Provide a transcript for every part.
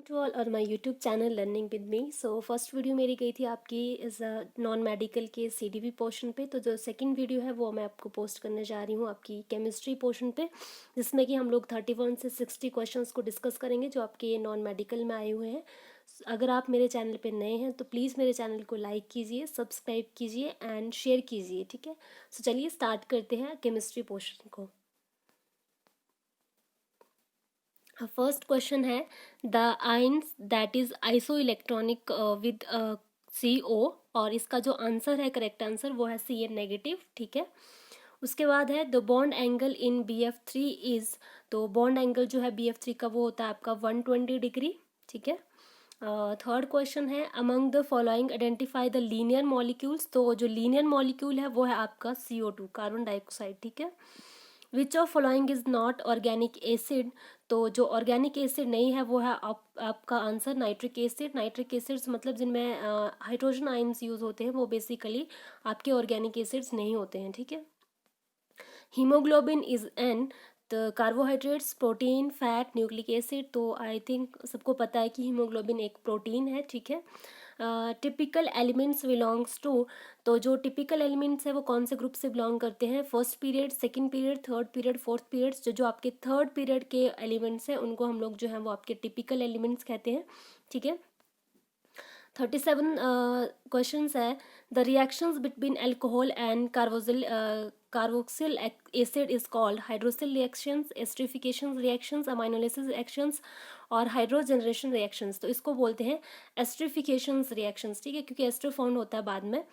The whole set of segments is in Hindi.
टू ऑल और my YouTube channel learning with me. So first video मेरी गई थी आपकी इस नॉन मेडिकल के सीडीबी पोर्शन पे। तो जो सेकंड वीडियो है वो मैं आपको पोस्ट करने जा रही हूँ आपकी केमिस्ट्री पोर्शन पे, जिसमें कि हम लोग 31 से 60 क्वेश्चंस को डिस्कस करेंगे जो आपके ये नॉन मेडिकल में आए हुए हैं। अगर आप मेरे चैनल पे नए हैं तो प्लीज़ मेरे चैनल को लाइक कीजिए, सब्सक्राइब कीजिए एंड शेयर कीजिए, ठीक है। सो चलिए स्टार्ट करते हैं केमिस्ट्री पोर्शन को। फर्स्ट क्वेश्चन है the ions that is iso electronic with CO, और इसका जो आंसर है, करेक्ट आंसर, वो है Cn नेगेटिव, ठीक है। उसके बाद है the bond angle in BF3 is, तो बॉन्ड एंगल जो है BF3 का वो होता है आपका 120 डिग्री, ठीक है। थर्ड क्वेश्चन है among the following identify the linear molecules, तो जो लीनियर मॉलिक्यूल है वो है आपका CO2, कार्बन डाइऑक्साइड, ठीक है। Which of following is not organic acid, तो जो ऑर्गेनिक एसिड नहीं है वो है आपका answer nitric acid. Nitric acids मतलब जिनमें हाइड्रोजन आयन्स यूज होते हैं वो बेसिकली आपके ऑर्गेनिक एसिड्स नहीं होते हैं, ठीक है। Haemoglobin is an, the carbohydrates, protein, fat, nucleic acid, तो आई थिंक सबको पता है कि हीमोग्लोबिन एक प्रोटीन है, ठीक है। टिपिकल एलिमेंट्स बिलोंग्स टू, तो जो टिपिकल एलिमेंट्स है वो कौन से ग्रुप से बिलोंग करते हैं? First period, second period, third period, fourth period. जो आपके थर्ड पीरियड के एलिमेंट्स हैं उनको हम लोग जो है वो आपके टिपिकल एलिमेंट्स कहते हैं, ठीक है। 37 क्वेश्चन है the reactions between alcohol and carboxyl acid is called hydrosil reactions, esterification reactions, aminolysis reactions और हाइड्रोजनरेशन रिएक्शंस। तो इसको बोलते हैं एस्टरिफिकेशन रिएक्शंस, ठीक है, क्योंकि एस्टर फाउंड होता है बाद में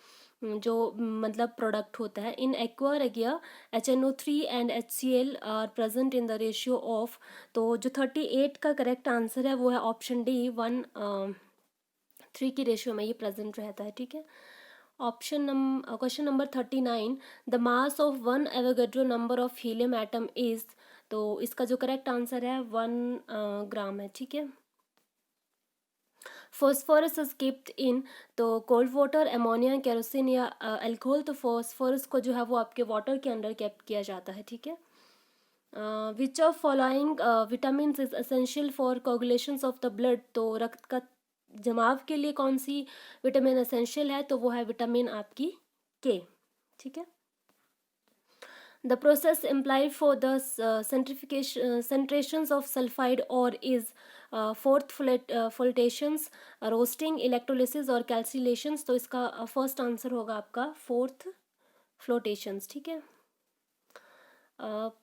जो मतलब प्रोडक्ट होता है। In aqua regia HNO3 and HCl are present in the ratio of, तो जो 38 का करेक्ट आंसर है वो है ऑप्शन डी, 1:3 की रेशियो में ये प्रेजेंट रहता है, ठीक है। Question number 39 the mass of 1 Avogadro number of helium atom is, तो इसका जो करेक्ट आंसर है 1 ग्राम है, ठीक है। फॉस्फोरस इज कीप्ड इन, तो कोल्ड वाटर, अमोनिया, केरोसिन या अल्कोहल, तो फॉस्फोरस को जो है वो आपके वाटर के अंदर केप्ट किया जाता है, ठीक है। Which of following vitamin is essential for coagulations of the blood, तो रक्त का जमाव के लिए कौन सी विटामिन एसेंशियल है? तो वो है विटामिन आपकी के, ठीक है। The process implied for the concentrations of sulphide ore is froth flotations, roasting, electrolysis और कैल्सिलेशंस, तो इसका फर्स्ट आंसर होगा आपका फोर्थ फ्लोटेशंस, ठीक है।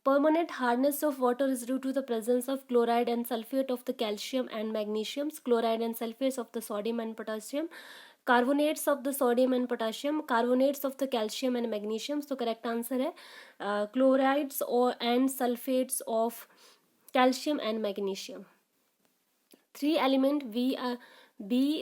Permanent hardness of water is due to the presence of chloride and sulfate of the calcium and magnesium, chloride and sulfates of the sodium and potassium, carbonates of the sodium and potassium, carbonates of the calcium and magnesium. So correct answer है chlorides or and sulfates of calcium and magnesium. 3 element B,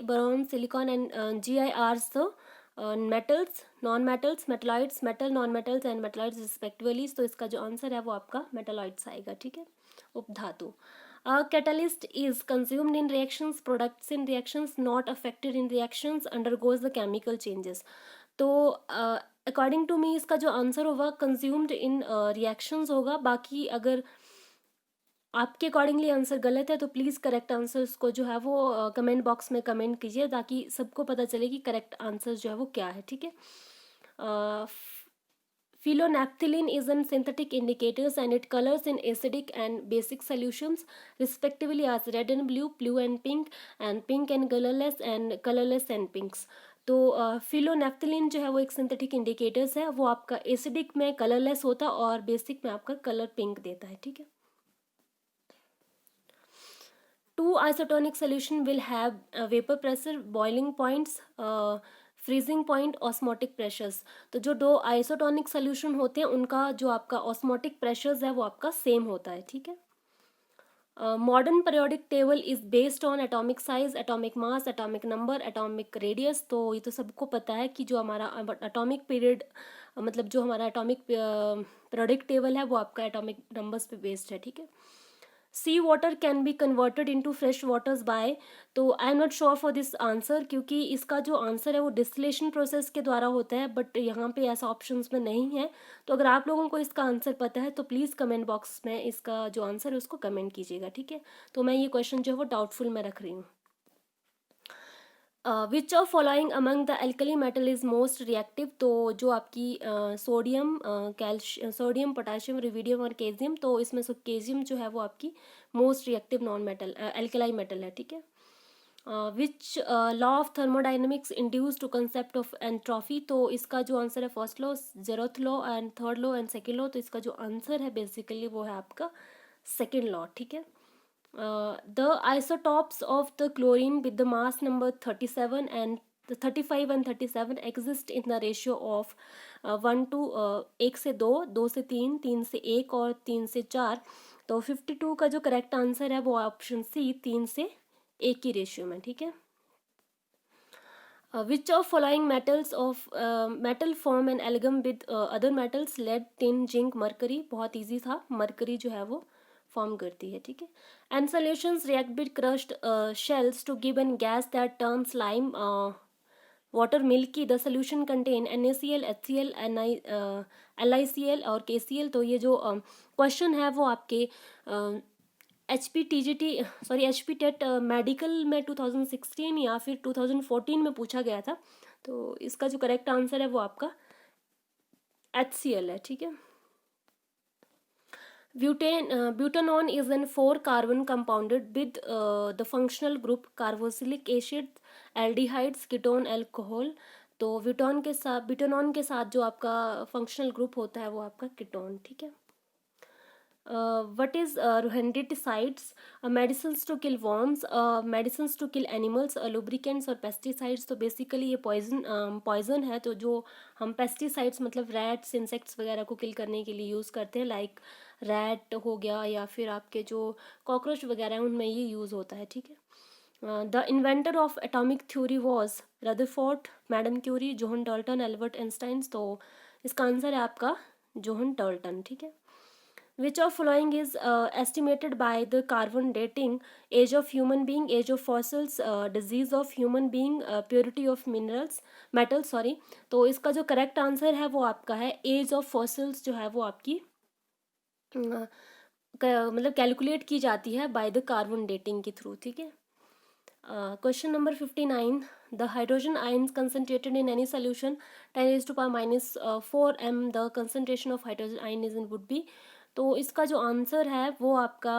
boron, silicon and Gi are the metals, non metals, metalloids, metal, non metals and metalloids respectively. तो इसका जो आंसर है वो आपका मेटलॉइड्स आएगा, ठीक है, उपधातु। Catalyst is consumed in reactions, products in reactions, not affected in reactions, undergoes the chemical changes. तो अकॉर्डिंग टू मी इसका जो आंसर होगा कंज्यूम्ड इन रिएक्शंस होगा। बाकी अगर आपके अकॉर्डिंगली आंसर गलत है तो प्लीज़ करेक्ट आंसर्स को जो है वो कमेंट बॉक्स में कमेंट कीजिए ताकि सबको पता चले कि करेक्ट आंसर जो है वो क्या है, ठीक है। Phenolphthalein is an synthetic indicators and it colors in acidic and basic solutions respectively as red and blue, blue and pink and colorless and pinks। तो फिलोनेफ्थलीन जो है वो एक सिंथेटिक इंडिकेटर्स है, वो आपका एसिडिक में कलरलेस होता है और बेसिक में आपका कलर पिंक देता है, ठीक है। Two isotonic solution will have vapor pressure, boiling points, freezing point, osmotic pressures. तो जो दो आइसोटोनिक सोल्यूशन होते हैं उनका जो आपका ऑस्मोटिक प्रेशर्स है वो आपका सेम होता है, ठीक है। Modern periodic table is based on atomic size, atomic mass, atomic number, atomic radius. तो ये तो सबको पता है कि जो हमारा एटॉमिक पीरियड मतलब जो हमारा एटॉमिक पीरियोडिक टेबल है वो आपका एटॉमिक नंबर्स पे बेस्ड है, ठीक है। Sea water can be converted into fresh waters by, तो I am not sure for this answer, क्योंकि इसका जो आंसर है वो डिस्टिलेशन प्रोसेस के द्वारा होता है, बट यहाँ पे ऐसा ऑप्शंस में नहीं है। तो अगर आप लोगों को इसका आंसर पता है तो प्लीज़ कमेंट बॉक्स में इसका जो आंसर है उसको कमेंट कीजिएगा, ठीक है। तो मैं ये क्वेश्चन जो है वो डाउटफुल में रख रही हूँ। विच of following among the alkali metal is most reactive, तो जो आपकी सोडियम, सोडियम, पोटाशियम, रुबिडियम और केजियम, तो इसमें से केजियम जो है वो आपकी most reactive non metal alkali metal है, ठीक है। Which law of thermodynamics induce to concept of entropy, तो इसका जो आंसर है first law, zeroth law and third law and second law, तो इसका जो आंसर है बेसिकली वो है आपका सेकेंड लॉ, ठीक है। The isotopes of the chlorine with the mass number 37 and the 35 and 37 exist in the ratio of 1 to 1 से 2, 2 से 3, 3 से 1 और 3 से 4। तो 52 का जो करेक्ट आंसर है वो ऑप्शन सी, 3 से 1 की रेशियो में, ठीक है। Which of following metals of metal form and amalgam with other metals, lead, tin, zinc, mercury, बहुत ईजी था, मरकरी जो है वो फॉर्म करती है, ठीक है। And solutions react with crushed shells to give an gas that turns lime water milky, the solution contain NaCl, HCl, LiCl और KCl। तो ये जो क्वेश्चन है वो आपके HP टेट मेडिकल में 2016 या फिर 2014 में पूछा गया था। तो इसका जो करेक्ट आंसर है वो आपका HCl है, ठीक है। Butanone is an 4-carbon compounded with the functional group carboxylic acid, aldehydes, ketone, alcohol। तो ब्यूटानॉन के साथ जो आपका फंक्शनल ग्रुप होता है वो आपका कीटोन, ठीक है। What is rodenticides? Medicines to kill worms, medicines to kill animals, lubricants और pesticides। तो बेसिकली ये पॉइजन है, तो जो हम पेस्टिसाइड्स मतलब रैट्स, इंसेक्ट्स वगैरह को किल करने के लिए यूज़ करते हैं, लाइक रैट हो गया या फिर आपके जो कॉकरोच वगैरह हैं उनमें ये यूज़ होता है, ठीक है। The inventor of atomic theory was Rutherford, madam Curie, John Dalton, Albert Einstein. तो इसका आंसर है आपका जोहन डाल्टन, ठीक है। Which of following is estimated by the carbon dating? Age of human being, age of fossils, disease of human being, purity of metals, sorry। तो इसका जो करेक्ट आंसर है वो आपका है एज ऑफ फॉसिल्स, जो है वो आपकी मतलब कैलकुलेट की जाती है बाय द कार्बन डेटिंग के थ्रू, ठीक है। Question number 59, the hydrogen ions concentrated in any solution 10⁻⁴ m, the concentration of hydrogen ion is in would be. तो इसका जो आंसर है वो आपका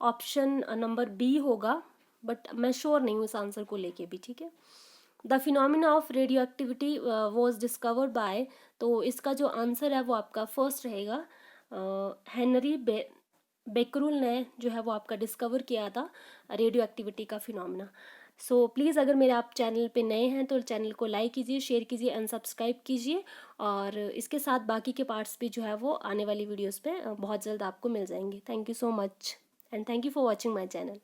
ऑप्शन नंबर बी होगा, बट मैं श्योर नहीं हूँ इस आंसर को लेके भी, ठीक है। The phenomena of radio activity was discovered by, तो इसका जो आंसर है वो आपका फर्स्ट रहेगा, हेनरी बेकरूल ने जो है वो आपका डिस्कवर किया था रेडियो एक्टिविटी का फिनोमिना। सो प्लीज़ अगर मेरे आप चैनल पे नए हैं तो चैनल को लाइक कीजिए, शेयर कीजिए एंड सब्सक्राइब कीजिए, और इसके साथ बाकी के पार्ट्स भी जो है वो आने वाली वीडियोस पे बहुत जल्द आपको मिल जाएंगे। Thank you so much and thank you for watching my channel.